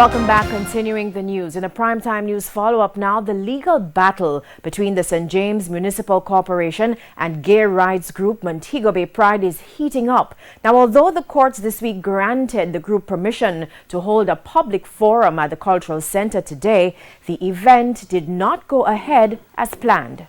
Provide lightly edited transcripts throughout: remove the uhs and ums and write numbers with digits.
Welcome back. Continuing the news. In a primetime news follow-up now, the legal battle between the St. James Municipal Corporation and gay rights group Montego Bay Pride is heating up. Now, although the courts this week granted the group permission to hold a public forum at the Cultural Center today, the event did not go ahead as planned.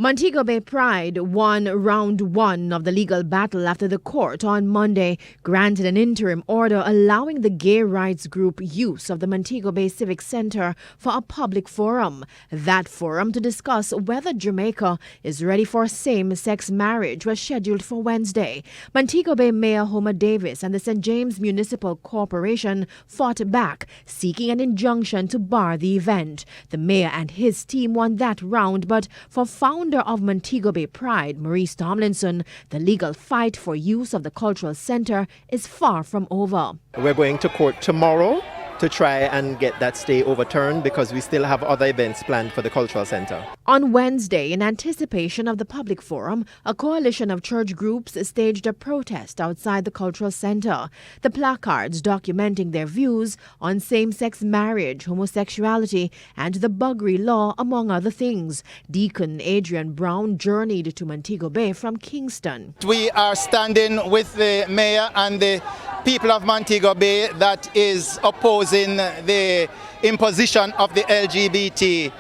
Montego Bay Pride won round one of the legal battle after the court on Monday granted an interim order allowing the gay rights group use of the Montego Bay Civic Center for a public forum. That forum to discuss whether Jamaica is ready for same-sex marriage was scheduled for Wednesday. Montego Bay Mayor Homer Davis and the St. James Municipal Corporation fought back, seeking an injunction to bar the event. The mayor and his team won that round, but for founder of Montego Bay Pride, Maurice Tomlinson, the legal fight for use of the cultural center is far from over. We're going to court tomorrow to try and get that stay overturned because we still have other events planned for the cultural center. On Wednesday, in anticipation of the public forum, a coalition of church groups staged a protest outside the cultural center. The placards documenting their views on same-sex marriage, homosexuality, and the buggery law, among other things. Deacon Adrian Brown journeyed to Montego Bay from Kingston. We are standing with the mayor and the people of Montego Bay that is opposing the imposition of the LGBT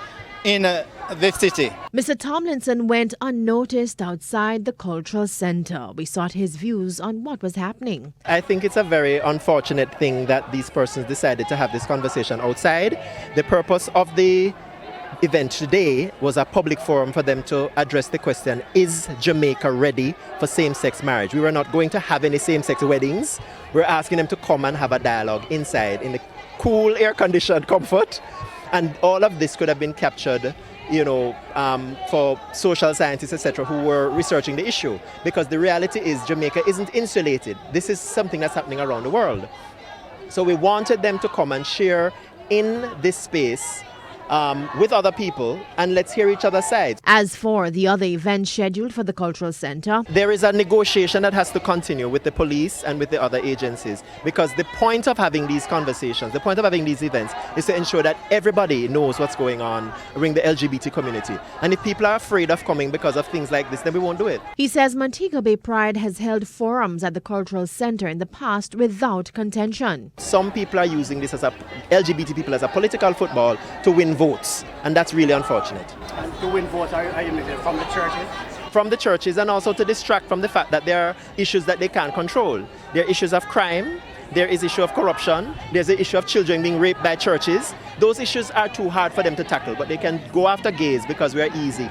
in the city. Mr. Tomlinson went unnoticed outside the cultural center. We sought his views on what was happening. I think it's a very unfortunate thing that these persons decided to have this conversation outside. The purpose of the event today was a public forum for them to address the question, is Jamaica ready for same-sex marriage? We were not going to have any same-sex weddings. We're asking them to come and have a dialogue inside in the cool, air-conditioned comfort. And all of this could have been captured, for social scientists, etc., who were researching the issue. Because the reality is Jamaica isn't insulated. This is something that's happening around the world. So we wanted them to come and share in this space with other people, and let's hear each other's sides. As for the other events scheduled for the cultural center, there is a negotiation that has to continue with the police and with the other agencies, because the point of having these conversations, the point of having these events is to ensure that everybody knows what's going on around the LGBT community. And if people are afraid of coming because of things like this, then we won't do it. He says Montego Bay Pride has held forums at the cultural center in the past without contention. Some people are using this LGBT people as a political football to win votes, and that's really unfortunate. And to win votes, are you from the churches? From the churches, and also to distract from the fact that there are issues that they can't control. There are issues of crime, there is issue of corruption, there's the issue of children being raped by churches. Those issues are too hard for them to tackle, but they can go after gays because we are easy.